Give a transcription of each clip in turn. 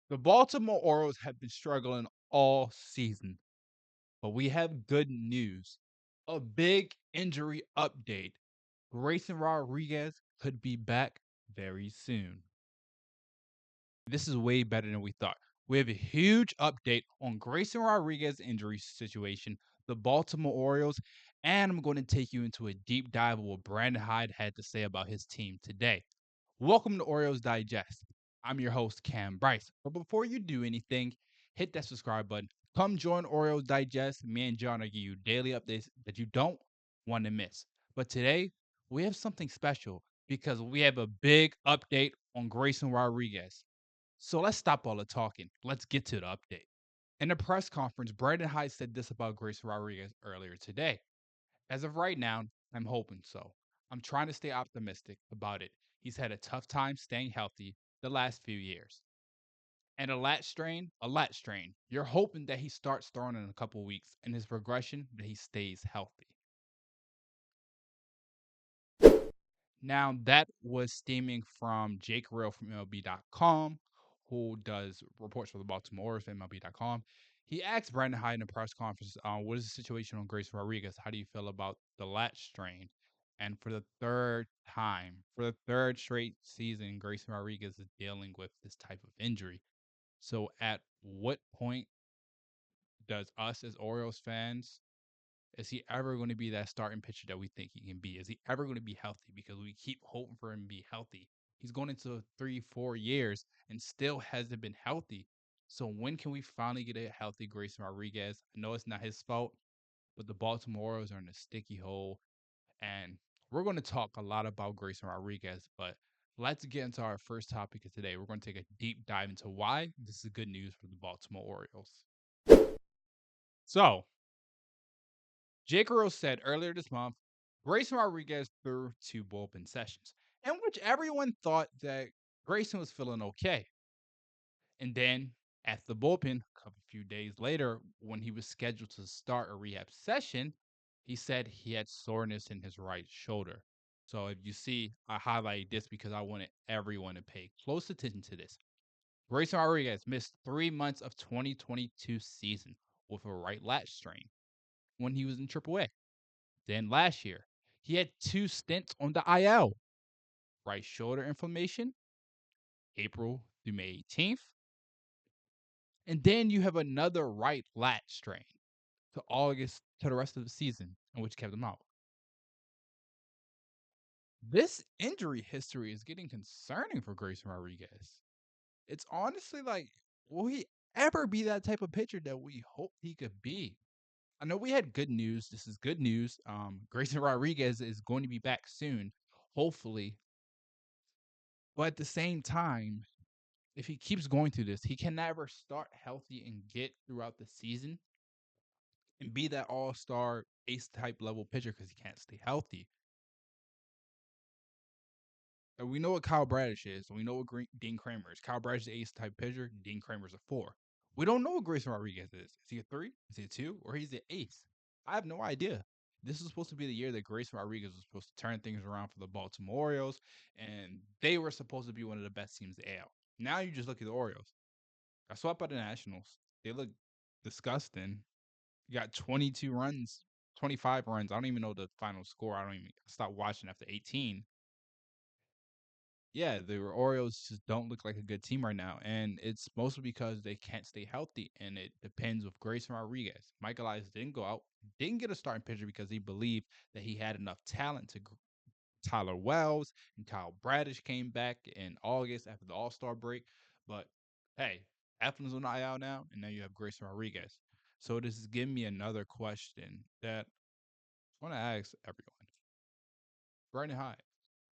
The Baltimore Orioles have been struggling all season, but we have good news. A big injury update. Grayson Rodriguez could be back very soon. This is way better than we thought. We have a huge update on Grayson Rodriguez's injury situation, the Baltimore Orioles, and I'm going to take you into a deep dive of what Brandon Hyde had to say about his team today. Welcome to Orioles Digest. I'm your host, Kam Brice. But before you do anything, hit that subscribe button. Come join Orioles Digest. Me and John are giving you daily updates that you don't want to miss. But today, we have something special because we have a big update on Grayson Rodriguez. So let's stop all the talking. Let's get to the update. In a press conference, Brandon Hyde said this about Grayson Rodriguez earlier today. As of right now, I'm hoping so. I'm trying to stay optimistic about it. He's had a tough time staying healthy the last few years. And a lat strain. You're hoping that he starts throwing in a couple weeks and his progression that he stays healthy. Now, that was stemming from Jake Real from MLB.com, who does reports for the Baltimore Orioles for MLB.com. He asked Brandon Hyde in a press conference, what is the situation on Grayson Rodriguez? How do you feel about the lat strain? And for the third time, for the third straight season, Grayson Rodriguez is dealing with this type of injury. So at what point does us as Orioles fans, is he ever going to be that starting pitcher that we think he can be? Is he ever going to be healthy? Because we keep hoping for him to be healthy. He's going into 3, 4 years and still hasn't been healthy. So when can we finally get a healthy Grayson Rodriguez? I know it's not his fault, but the Baltimore Orioles are in a sticky hole. And we're going to talk a lot about Grayson Rodriguez, but let's get into our first topic of today. We're going to take a deep dive into why this is good news for the Baltimore Orioles. So, Jake Rose said earlier this month, Grayson Rodriguez threw 2 bullpen sessions, in which everyone thought that Grayson was feeling okay. And then at the bullpen, a couple few days later, when he was scheduled to start a rehab session, he said he had soreness in his right shoulder. So if you see, I highlighted this because I wanted everyone to pay close attention to this. Grayson Rodriguez missed 3 months of 2022 season with a right lat strain when he was in AAA. Then last year, he had 2 stints on the IL. Right shoulder inflammation, April through May 18th. And then you have another right lat strain to August to the rest of the season, in which kept him out. This injury history is getting concerning for Grayson Rodriguez. It's honestly like, will he ever be that type of pitcher that we hope he could be? I know we had good news. This is good news. Grayson Rodriguez is going to be back soon, hopefully. But at the same time, if he keeps going through this, he can never start healthy and get throughout the season and be that all-star ace type level pitcher because he can't stay healthy. And we know what Kyle Bradish is. We know what Dean Kramer is. Kyle Bradish is ace type pitcher. Dean Kramer's a 4. We don't know what Grayson Rodriguez is. Is he a 3? Is he a 2? Or he's an ace? I have no idea. This is supposed to be the year that Grayson Rodriguez was supposed to turn things around for the Baltimore Orioles, and they were supposed to be one of the best teams in the AL. Now you just look at the Orioles. Got swept by the Nationals. They look disgusting. You got 22 runs, 25 runs. I don't even know the final score. I don't even stop watching after 18. Yeah, the Orioles just don't look like a good team right now, and it's mostly because they can't stay healthy, and it depends with Grayson Rodriguez. Mike Elias didn't go out, didn't get a starting pitcher because he believed that he had enough talent to. Tyler Wells and Kyle Bradish came back in August after the All Star break, but hey, Eflin's on the IL now, and now you have Grayson Rodriguez. So this is giving me another question that I want to ask everyone. Brandon Hyde,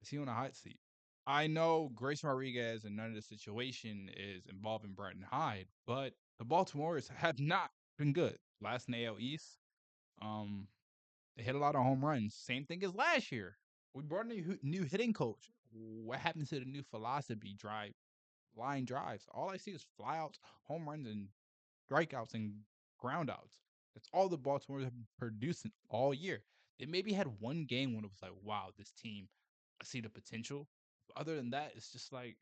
is he on a hot seat? I know Grayson Rodriguez and none of the situation is involving Brandon Hyde, but the Baltimore Orioles have not been good. Last in the AL East, um, they hit a lot of home runs. Same thing as last year. We brought a new hitting coach. What happened to the new philosophy? Line drives. All I see is flyouts, home runs, and strikeouts and groundouts. That's all the Baltimore have been producing all year. They maybe had one game when it was like, wow, this team, I see the potential. But other than that, it's just like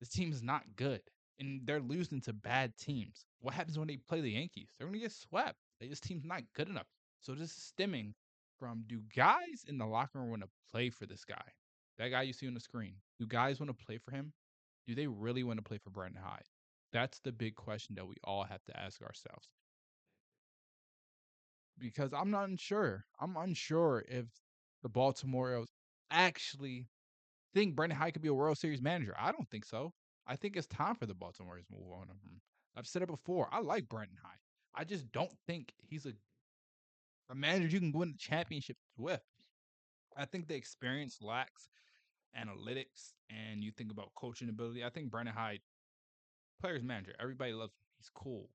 this team is not good. and they're losing to bad teams. What happens when they play the Yankees? They're going to get swept. This team's not good enough. So this is stemming from, do guys in the locker room want to play for this guy? That guy you see on the screen. Do guys want to play for him? Do they really want to play for Brandon Hyde? That's the big question that we all have to ask ourselves. Because I'm not unsure. I'm unsure if the Baltimore Orioles actually think Brandon Hyde could be a World Series manager. I don't think so. I think it's time for the Baltimore Orioles to move on from him. I've said it before. I like Brandon Hyde. I just don't think he's a manager you can win the championships with. I think the experience lacks analytics, and you think about coaching ability. I think Brandon Hyde, players manager, everybody loves him. He's cool,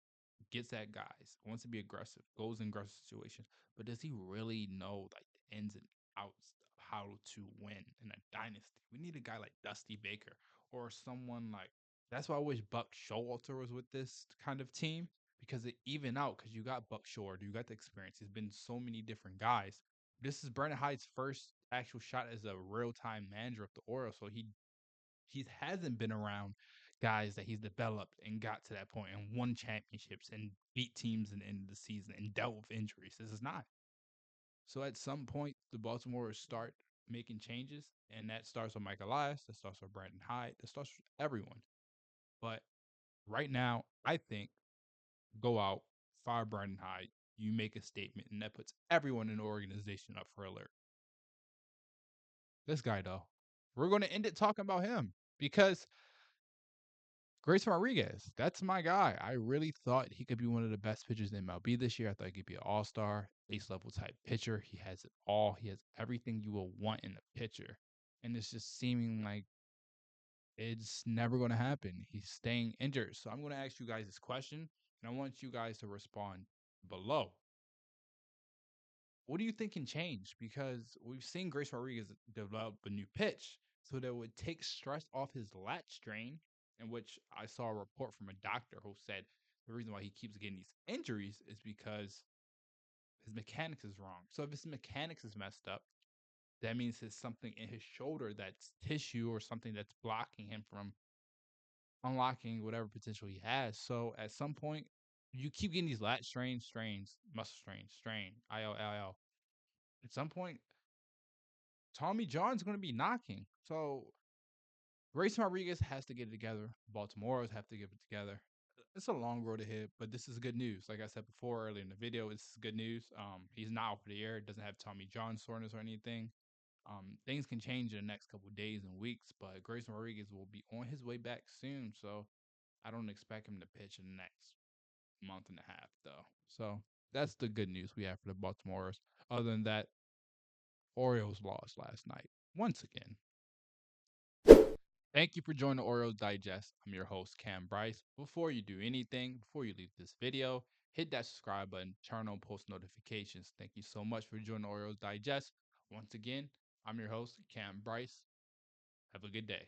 gets at guys, wants to be aggressive, goes in aggressive situations. But does he really know like the ins and outs of how to win in a dynasty? We need a guy like Dusty Baker or someone like. That's why I wish Buck Showalter was with this kind of team, because it even out, because you got Buck Showalter, you got the experience. There's been so many different guys. This is Brandon Hyde's first actual shot as a real time manager of the Orioles, so he hasn't been around guys that he's developed and got to that point and won championships and beat teams in the end of the season and dealt with injuries. This is not. So at some point, the Baltimore will start making changes, and that starts with Mike Elias, that starts with Brandon Hyde, that starts with everyone. But right now, I think go out, fire Brandon Hyde, you make a statement, and that puts everyone in the organization up for alert. This guy, though, we're going to end it talking about him because Grayson Rodriguez, that's my guy. I really thought he could be one of the best pitchers in MLB this year. I thought he could be an all-star, ace level type pitcher. He has it all. He has everything you will want in a pitcher. And it's just seeming like it's never going to happen. He's staying injured. So I'm going to ask you guys this question, and I want you guys to respond below. What do you think can change? Because we've seen Grace Rodriguez develop a new pitch, so that would take stress off his lat strain, in which I saw a report from a doctor who said the reason why he keeps getting these injuries is because his mechanics is wrong. So if his mechanics is messed up, that means it's something in his shoulder that's tissue or something that's blocking him from unlocking whatever potential he has. So at some point, you keep getting these lat strains, muscle strain, IL. At some point, Tommy John's going to be knocking. So Grayson Rodriguez has to get it together. Baltimore's have to get it together. It's a long road ahead, but this is good news. Like I said before earlier in the video, this is good news. He's not out for the air. Doesn't have Tommy John soreness or anything. Things can change in the next couple of days and weeks, but Grayson Rodriguez will be on his way back soon. So I don't expect him to pitch in the next month and a half, though. So that's the good news we have for the Baltimore's. Other than that, Orioles lost last night once again. Thank you for joining the Orioles Digest. I'm your host, Kam Brice. Before you do anything, before you leave this video, hit that subscribe button, turn on post notifications. Thank you so much for joining the Orioles Digest. Once again, I'm your host, Kam Brice. Have a good day.